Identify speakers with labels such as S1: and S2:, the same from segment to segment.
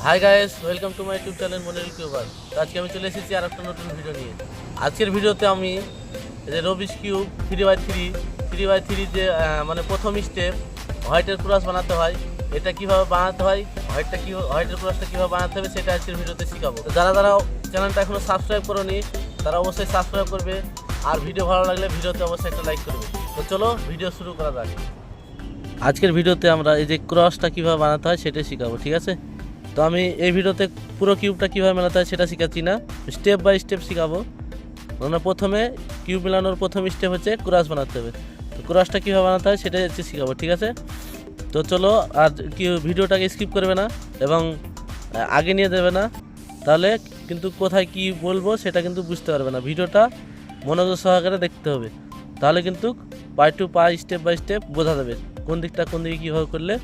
S1: High guys, welcome to my YouTube channel Monirul কিউবার। তো আজকে আমি চলে এসেছি আর একটা নতুন ভিডিও নিয়ে। আজকের ভিডিওতে আমি যে রবিস কিউব 3x3 যে মানে প্রথম স্টেপ হোয়াইটের ক্রস বানাতে হয়, এটা কিভাবে বানাতে হয়, হোয়াইটের ক্রসটা কীভাবে বানাতে হবে সেটা আজকের ভিডিওতে শেখাবো। তো যারা চ্যানেলটা এখনও সাবস্ক্রাইব করোনি তারা অবশ্যই সাবস্ক্রাইব করবে, আর ভিডিও ভালো লাগলে ভিডিওতে অবশ্যই একটা লাইক করবে। তো চলো ভিডিও শুরু করা যাক। আজকের ভিডিওতে আমরা এই যে ক্রসটা কীভাবে বানাতে হয় সেটাই শেখাবো, ঠিক আছে? তো আমি এই ভিডিওতে পুরো কিউবটা কীভাবে মেলাতে হয় সেটা শেখাচ্ছি না, স্টেপ বাই স্টেপ শেখাবো। মানে প্রথমে কিউব মেলানোর প্রথম স্টেপ হচ্ছে ক্রস বানাতে হবে। তো ক্রসটা কীভাবে বানাতে হয় সেটাই হচ্ছে শেখাবো, ঠিক আছে? তো চলো, আর কি ভিডিওটাকে স্কিপ করবে না এবং আগে নিয়ে দেবে না, তাহলে কিন্তু কোথায় কি বলবো সেটা কিন্তু বুঝতে পারবে না। ভিডিওটা মনোযোগ সহকারে দেখতে হবে, তাহলে কিন্তু পাই টু পাই স্টেপ বাই স্টেপ বোঝা যাবে কোন দিকে কীভাবে করলে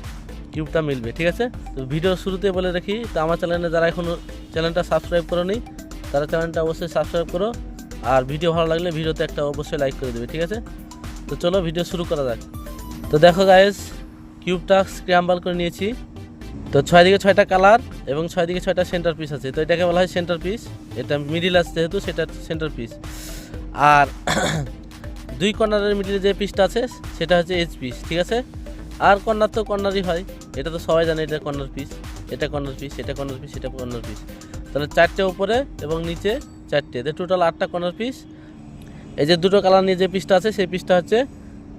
S1: কিউবটা মিলবে, ঠিক আছে? তো ভিডিও শুরুতে বলে রাখি, তো আমার চ্যানেলে যারা এখনও চ্যানেলটা সাবস্ক্রাইব করোনি তারা চ্যানেলটা অবশ্যই সাবস্ক্রাইব করো, আর ভিডিও ভালো লাগলে ভিডিওতে একটা অবশ্যই লাইক করে দেবে, ঠিক আছে? তো চলো ভিডিও শুরু করা যাক। তো দেখো গাইস, কিউবটা স্ক্র্যাম্বল করে নিয়েছি। তো 6 দিকে 6টা কালার এবং 6 দিকে 6টা সেন্টার পিস আছে। তো এটাকে বলা হয় সেন্টার পিস, এটা মিডিল আছে যেহেতু সেটা সেন্টার পিস। আর দুই কর্নারের মিডিলে যে পিসটা আছে সেটা হচ্ছে এজ পিস, ঠিক আছে? আর কর্নার তো কর্নারই হয়, এটা তো সবাই জানে, এটা কর্নার পিস, এটা কর্নার পিস, এটা কর্নার পিস, এটা কর্নার পিস। তাহলে 4টে উপরে এবং নিচে 4টে, টোটাল 8টা কর্নার পিস। এই যে দুটো কালার নিয়ে যে পিসটা আছে সেই পিসটা হচ্ছে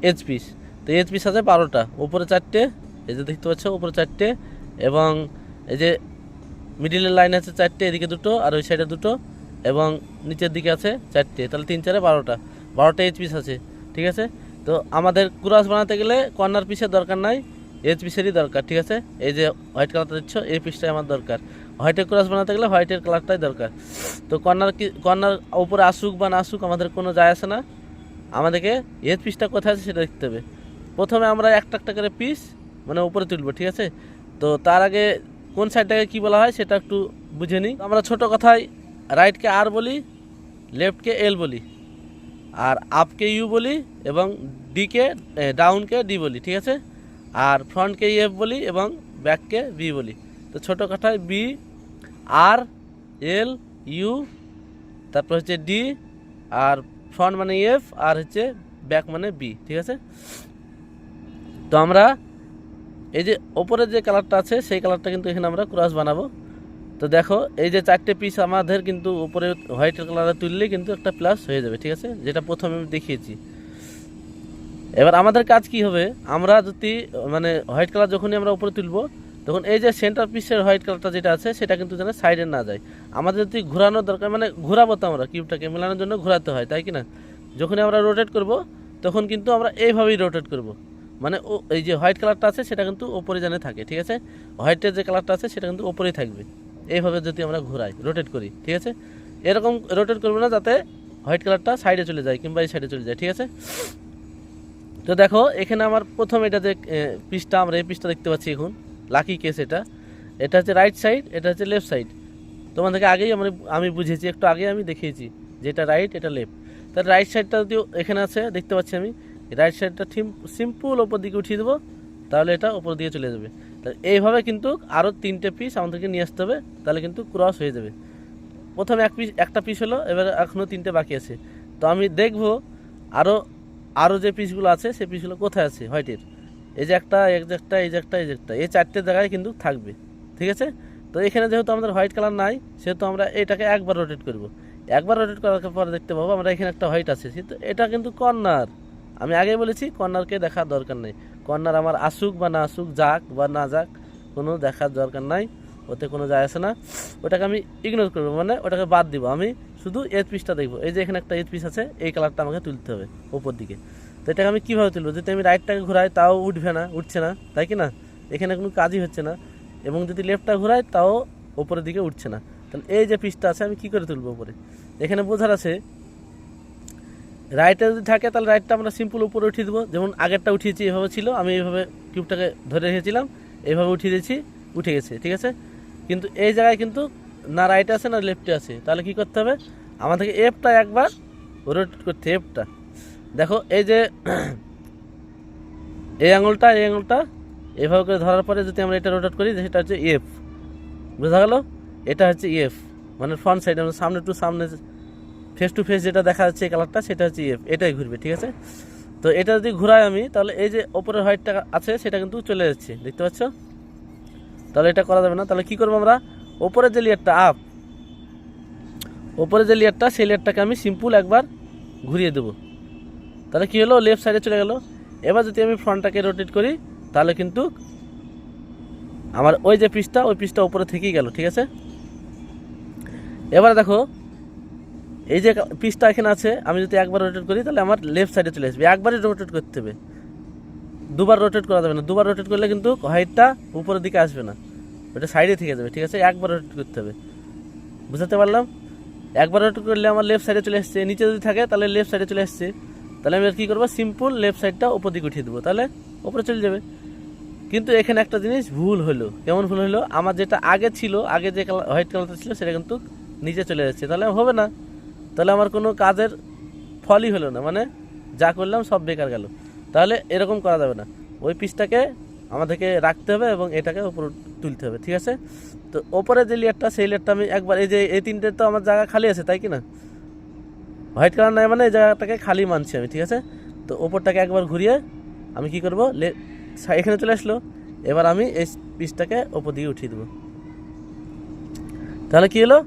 S1: এজ পিস। তো এজ পিস আছে 12টা, উপরে 4টে, এই যে দেখতে পাচ্ছ উপরে 4টে, এবং এই যে মিডিলের লাইন আছে 4টে, এদিকে দুটো আর ওই সাইডে দুটো, এবং নিচের দিকে আছে 4টে, তাহলে 3 4 12টা এজ পিস আছে, ঠিক আছে? তো আমাদের ক্রস বানাতে গেলে কর্নার পিসের দরকার নাই, এজ পিসেরই দরকার, ঠিক আছে? এই যে হোয়াইট কালারটা দিচ্ছ এই পিসটাই আমার দরকার। হোয়াইটের ক্রস বানাতে গেলে হোয়াইটের কালারটাই দরকার। তো কর্নার উপরে আসুক বা না আসুক আমাদের কোনো যায় আসে না, আমাদেরকে এজ পিসটা কোথায় আছে সেটা দেখতে হবে। প্রথমে আমরা একটা একটা করে পিস মানে উপরে তুলবো, ঠিক আছে? তো তার আগে কোন সাইডটাকে কী বলা হয় সেটা একটু বুঝে নিই। আমরা ছোটো কথায় রাইটকে আর বলি, লেফটকে এল বলি, আর আপকে ইউ বলি, এবং ডিকে ডাউনকে ডি বলি, ঠিক আছে? আর ফ্রন্টকে এফ বলি এবং ব্যাককে বি বলি। তো ছোটো কথায় বি, আর, এল, ইউ, তারপর হচ্ছে ডি, আর ফ্রন্ট মানে এফ, আর হচ্ছে ব্যাক মানে বি, ঠিক আছে? তো আমরা এই যে ওপরের যে কালারটা আছে সেই কালারটা কিন্তু এখানে আমরা ক্রস বানাবো। তো দেখো এই যে 4টে পিস আমাদের কিন্তু উপরে হোয়াইটের কালারে তুললে কিন্তু একটা প্লাস হয়ে যাবে, ঠিক আছে? যেটা প্রথমে আমি দেখিয়েছি। এবার আমাদের কাজ কি হবে, আমরা যদি মানে হোয়াইট কালার যখনই আমরা উপরে তুলবো তখন এই যে সেন্টার পিসের হোয়াইট কালারটা যেটা আছে সেটা কিন্তু যেন সাইডে না যায়। আমাদের যদি ঘোরানোর দরকার, মানে ঘোরাবো তো আমরা কিউবটাকে মেলানোর জন্য ঘোরাতে হয়, তাই কি না? যখনই আমরা রোটেট করব তখন কিন্তু আমরা এইভাবেই রোটেট করব, মানে এই যে হোয়াইট কালারটা আছে সেটা কিন্তু ওপরে যেন থাকে, ঠিক আছে? হোয়াইটের যে কালারটা আছে সেটা কিন্তু ওপরেই থাকবে। এইভাবে যদি আমরা ঘোরাই, রোটেট করি, ঠিক আছে? এরকম রোটেট করবো না যাতে হোয়াইট কালারটা সাইডে চলে যায় কিংবা এই সাইডে চলে যায়, ঠিক আছে? তো দেখো এখানে আমার প্রথম এটা যে পিসটা, আমরা এই পিসটা দেখতে পাচ্ছি এখন, লাকি কেস, এটা হচ্ছে রাইট সাইড, এটা হচ্ছে লেফট সাইড। তোমাদেরকে আগেই আমি বুঝিয়েছি, একটু আগে আমি দেখিয়েছি যে এটা রাইট এটা লেফট। তাহলে রাইট সাইডটা যদি এখানে আছে দেখতে পাচ্ছি আমি, রাইট সাইডটা সিম্পল ওপর দিকে উঠিয়ে দেবো, তাহলে এটা ওপর দিকে চলে যাবে। তাহলে এইভাবে কিন্তু আরও 3টে পিস আমাদেরকে নিয়ে আসতে হবে, তাহলে কিন্তু ক্রস হয়ে যাবে। প্রথমে একটা পিস হলো, এবার এখনও 3টে বাকি আছে। তো আমি দেখবো আরও যে পিসগুলো আছে সেই পিসগুলো কোথায় আছে হোয়াইটের। এই যে একটা, এই যে একটা, এই যে একটা, এই যে একটা, এই 4টে জায়গায় কিন্তু থাকবে, ঠিক আছে? তো এখানে যেহেতু আমাদের হোয়াইট কালার নাই সেহেতু আমরা এটাকে একবার রোটেট করব। একবার রোটেট করার পরে দেখতে পাবো আমরা এখানে একটা হোয়াইট আছে, কিন্তু এটা কিন্তু কর্নার। আমি আগেই বলেছি কর্নারকে দেখার দরকার নেই। কর্নার আমার আসুক বা না আসুক, যাক বা না যাক, কোনো দেখার দরকার নাই, ওতে কোনো যায় আসে না। ওটাকে আমি ইগনোর করবো, মানে ওটাকে বাদ দিব। আমি শুধু এজ পিসটা দেখবো। এই যে এখানে একটা এজ পিস আছে, এই কালারটা আমাকে তুলতে হবে উপর দিকে। তো এটাকে আমি কীভাবে তুলবো? যদি আমি রাইটটাকে ঘোরাই তাও উঠছে না, তাই কি না? এখানে কোনো কাজই হচ্ছে না। এবং যদি লেফটটা ঘোরাই তাও উপরের দিকে উঠছে না। তাহলে এই যে পিসটা আছে আমি কী করে তুলবো উপরে? এখানে বোঝার আছে, রাইটে যদি থাকে তাহলে রাইটটা আমরা সিম্পল উপরে উঠিয়ে দেবো, যেমন আগেরটা উঠিয়েছি এভাবে ছিল, আমি এইভাবে কিউবটাকে ধরে রেখেছিলাম, এইভাবে উঠিয়ে দিয়েছি, উঠে গেছে, ঠিক আছে? কিন্তু এই জায়গায় কিন্তু না রাইটে আছে না লেফটে আছে। তাহলে কী করতে হবে, আমাদেরকে এফটা একবার রোটেট করতে, এফটা দেখো এই যে এই আঙুলটা এভাবে করে ধরার পরে যদি আমরা এটা রোটেট করি সেটা হচ্ছে এফ, বোঝা গেল? এটা হচ্ছে এফ, মানে ফ্রন্ট সাইড, মানে সামনে টু সামনে ফেস টু ফেস যেটা দেখা যাচ্ছে এই কালারটা, সেটা হচ্ছে এফ, এটাই ঘুরবে। ঠিক আছে, তো এটা যদি ঘুরাই আমি, তাহলে এই যে ওপরের হোয়াইটটা আছে সেটা কিন্তু চলে যাচ্ছে, দেখতে পাচ্ছ? তাহলে এটা করা যাবে না। তাহলে কি করবো আমরা, ওপরের যে লেয়ারটা ওপরের যে লেয়ারটা, সেই লেয়ারটাকে আমি সিম্পল একবার ঘুরিয়ে দেবো। তাহলে কি হলো, লেফট সাইডে চলে গেল। এবার যদি আমি ফ্রন্টটাকে রোটেট করি, তাহলে কিন্তু আমার ওই যে পিসটা, ওই পিসটা উপরে থেকেই গেল। ঠিক আছে, এবার দেখো এই যে পিসটা এখানে আছে, আমি যদি একবার রোটেট করি তাহলে আমার লেফট সাইডে চলে আসবে। একবারই রোটেট করতে হবে, দুবার রোটেট করা যাবে না। দুবার রোটেট করলে কিন্তু হোয়াইটটা উপরের দিকে আসবে না, ওটা সাইডে থেকে যাবে। ঠিক আছে, একবার রোটেট করতে হবে, বুঝতে পারলাম? একবার রোটেট করলে আমার লেফট সাইডে চলে আসছে, নিচে যদি থাকে তাহলে লেফট সাইডে চলে আসছে। তাহলে আমি আর কী করবো, সিম্পল লেফট সাইডটা উপর দিকে উঠিয়ে দেবো, তাহলে উপরে চলে যাবে। কিন্তু এখানে একটা জিনিস ভুল হলো। কেমন ভুল হলো, আমার যেটা আগে ছিল, আগে যে কালার হোয়াইট কালারটা ছিল সেটা কিন্তু নিচে চলে যাচ্ছে, তাহলে হবে না। তাহলে আমার কোনো কাজের ফলই হলো না, মানে যা করলাম সব বেকার গেল। তাহলে এরকম করা যাবে না, ওই পিসটাকে আমাদেরকে রাখতে হবে এবং এটাকে উপর তুলতে হবে। ঠিক আছে, তো ওপরে যে লেয়ারটা, সেই লেয়ারটা আমি একবার, এই যে এই তিনটে তো আমার জায়গা খালি আছে, তাই কি না? হোয়াইট কালার নাই মানে এই জায়গাটাকে খালি মানছি আমি। ঠিক আছে, তো ওপরটাকে একবার ঘুরিয়ে আমি কি করবো, এখানে চলে আসলো। এবার আমি এই পিসটাকে ওপর দিকে উঠিয়ে দেবো, তাহলে কি হলো,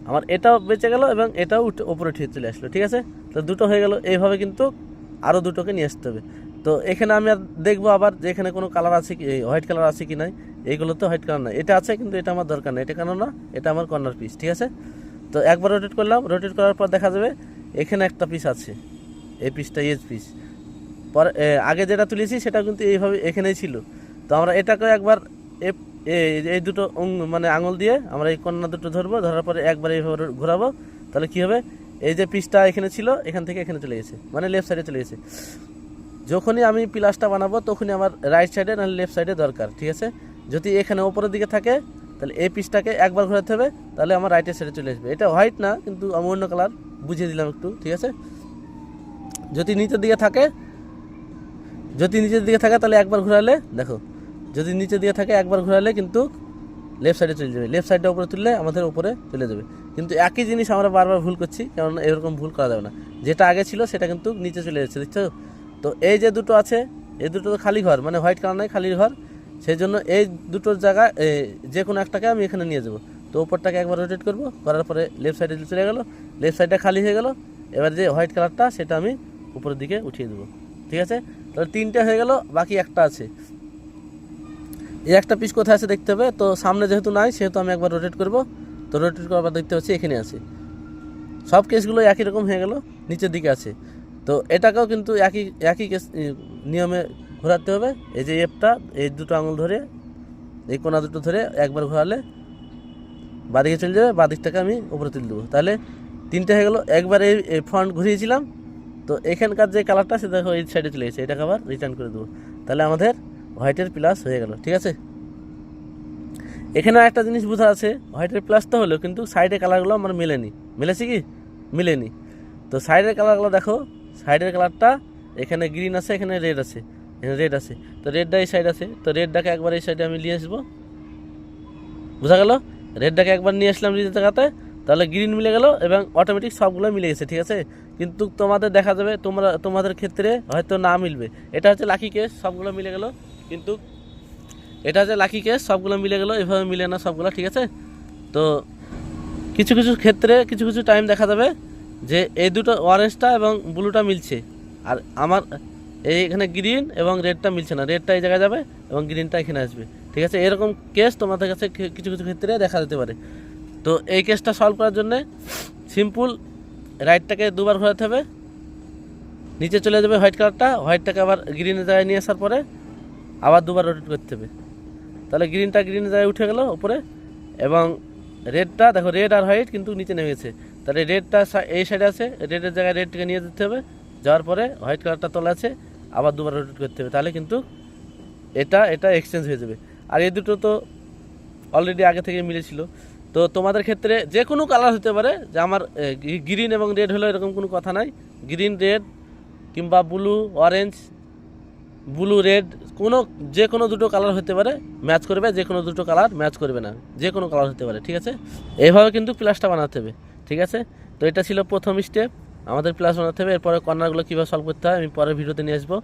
S1: আমার এটাও বেঁচে গেল এবং এটাও ওপরে উঠিয়ে চলে আসলো। ঠিক আছে, তো দুটো হয়ে গেল। এইভাবে কিন্তু আরও দুটোকে নিয়ে আসতে হবে। তো এখানে আমি আর দেখবো আবার যে এখানে কোনো কালার আছে কি, হোয়াইট কালার আছে কি নাই। এইগুলো তো হোয়াইট কালার নাই, এটা আছে কিন্তু এটা আমার দরকার নেই, এটা কেন না, এটা আমার কর্নার পিস। ঠিক আছে, তো একবার রোটেট করলাম, রোটেট করার পর দেখা যাবে এখানে একটা পিস আছে, এই পিসটা এজ পিস। পরে আগে যেটা তুলেছি সেটা কিন্তু এইভাবে এখানেই ছিল। তো আমরা এটাকে একবার এই দুটো মানে আঙুল দিয়ে আমরা এই কর্নার দুটো ধরবো, ধরার পরে একবার এইভাবে ঘোরাবো। তাহলে কি হবে, এই যে পিসটা এখানে ছিল, এখান থেকে এখানে চলে গেছে, মানে লেফট সাইডে চলে গেছে। যখনই আমি প্লাসটা বানাবো তখনই আমার রাইট সাইডে না লেফট সাইডে দরকার। ঠিক আছে, যদি এখানে ওপরের দিকে থাকে তাহলে এই পিসটাকে একবার ঘোরাতে হবে, তাহলে আমার রাইটের সাইডে চলে আসবে। এটা হোয়াইট না, কিন্তু আমি অন্য কালার বুঝিয়ে দিলাম একটু। ঠিক আছে, যদি নিচের দিকে থাকে, তাহলে একবার ঘোরালে দেখো, যদি নিচের দিকে থাকে একবার ঘোরালে কিন্তু লেফট সাইডে চলে যাবে, লেফট সাইডটা উপরে তুললে আমাদের উপরে চলে যাবে। কিন্তু একই জিনিস আমরা বারবার ভুল করছি, কারণ এরকম ভুল করা যাবে না। যেটা আগে ছিল সেটা কিন্তু নিচে চলে যাচ্ছে, দেখছো? তো এই যে দুটো আছে, এই দুটো তো খালি ঘর, মানে হোয়াইট কালার নাই, খালি ঘর। সেই জন্য এই দুটোর জায়গায় যে কোনো একটাকে আমি এখানে নিয়ে যাবো। তো উপরটাকে একবার রোটেট করবো, করার পরে লেফট সাইডে চলে গেলো, লেফট সাইডটা খালি হয়ে গেল। এবার যে হোয়াইট কালারটা সেটা আমি উপরের দিকে উঠিয়ে দেবো। ঠিক আছে, তাহলে তিনটে হয়ে গেল, বাকি একটা আছে। এই একটা পিস কোথায় আছে দেখতে হবে, তো সামনে যেহেতু নাই সেহেতু আমি একবার রোটেট করব। তো রোটেট করার পর দেখতে পাচ্ছি এখানে আছে। সব কেসগুলো একই রকম হয়ে গেল, নিচের দিকে আছে। তো এটাকেও কিন্তু একই কেস নিয়মে ঘোরাতে হবে। এই যে এফটা, এই দুটো আঙুল ধরে, এই কোনা দুটো ধরে একবার ঘোরালে বাদিকে চলে যাবে, বাদিকটাকে আমি উপরে তুলে দেবো। তাহলে তিনটে হয়ে গেল। একবার এই ফ্রন্ট ঘুরিয়েছিলাম, তো এখানকার যে কালারটা সেটা দেখো এই সাইডে চলে গেছে, এটাকে আবার রিটার্ন করে দেবো। তাহলে আমাদের হোয়াইটের প্লাস হয়ে গেল। ঠিক আছে, এখানে একটা জিনিস বোঝা আছে, হোয়াইটের প্লাসটা হলো কিন্তু সাইডের কালারগুলো আমার মেলেনি। মিলেছে কি? মিলেনি। তো সাইডের কালারগুলো দেখো, সাইডের কালারটা এখানে গ্রিন আছে, এখানে রেড আছে, এখানে রেড আছে। তো রেডটা এই সাইড আছে, তো রেডটাকে একবার এই সাইডে আমি নিয়ে আসবো। বোঝা গেল? রেডটাকে একবার নিয়ে আসলাম নিজের জায়গাতে, তাহলে গ্রিন মিলে গেল এবং অটোমেটিক সবগুলো মিলে গেছে। ঠিক আছে, কিন্তু তোমাদের দেখা যাবে তোমাদের ক্ষেত্রে হয়তো না মিলবে। এটা হচ্ছে লাকি কেস, সবগুলো মিলে গেল। কিন্তু এটা হচ্ছে লাকি কেস, সবগুলো মিলে গেল, এভাবে মিলে না সবগুলো। ঠিক আছে, তো কিছু কিছু ক্ষেত্রে কিছু কিছু টাইম দেখা যাবে যে এই দুটো অরেঞ্জটা এবং ব্লুটা মিলছে, আর আমার এখানে গ্রিন এবং রেডটা মিলছে না। রেডটা এই জায়গায় যাবে এবং গ্রিনটা এখানে আসবে। ঠিক আছে, এরকম কেস তোমাদের কাছে কিছু কিছু ক্ষেত্রে দেখা যেতে পারে। তো এই কেসটা সলভ করার জন্য সিম্পল রাইটটাকে দুবার ঘোরাতে হবে, নিচে চলে যাবে হোয়াইট কালারটা, হোয়াইটটাকে আবার গ্রিনের জায়গায় নিয়ে আসার পরে আবার দুবার রোটেট করতে হবে। তাহলে গ্রিনটা গ্রিনের জায়গায় উঠে গেল উপরে, এবং রেডটা দেখো, রেড আর হোয়াইট কিন্তু নিচে নেমে গেছে। তাহলে রেডটা এই সাইডে আছে, রেডের জায়গায় রেডটাকে নিয়ে যেতে হবে, যাওয়ার পরে হোয়াইট কালারটা তোলা আছে, আবার দুবার রোটেট করতে হবে। তাহলে কিন্তু এটা এক্সচেঞ্জ হয়ে যাবে। আর এই দুটো তো অলরেডি আগে থেকে মিলেছিল। তো তোমাদের ক্ষেত্রে যে কোনো কালার হতে পারে, যে আমার গ্রিন এবং রেড হলো এরকম কোনো কথা নাই। গ্রিন রেড কিংবা ব্লু অরেঞ্জ ব্লু রেড যে কোনো দুটো কালার হতে পারে, ম্যাচ করবে, যে কোনো দুটো কালার ম্যাচ করবে না, যে কোনো কালার হতে পারে, ঠিক আছে। এইভাবে কিন্তু প্লাসটা বানাতে হবে, ঠিক আছে। তো এটা ছিল প্রথম স্টেপ, আমাদের প্লাস বানাতে হবে। এরপরে কর্নারগুলো কীভাবে সলভ করতে হয় আমি পরের ভিডিওতে নিয়ে আসবো।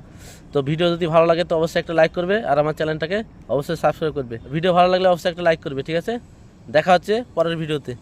S1: তো ভিডিও যদি ভালো লাগে তো অবশ্যই একটা লাইক করবে, আর আমার চ্যানেলটাকে অবশ্যই সাবস্ক্রাইব করবে। ভিডিও ভালো লাগলে অবশ্যই একটা লাইক করবে, ঠিক আছে। দেখা হচ্ছে পরের ভিডিওতে।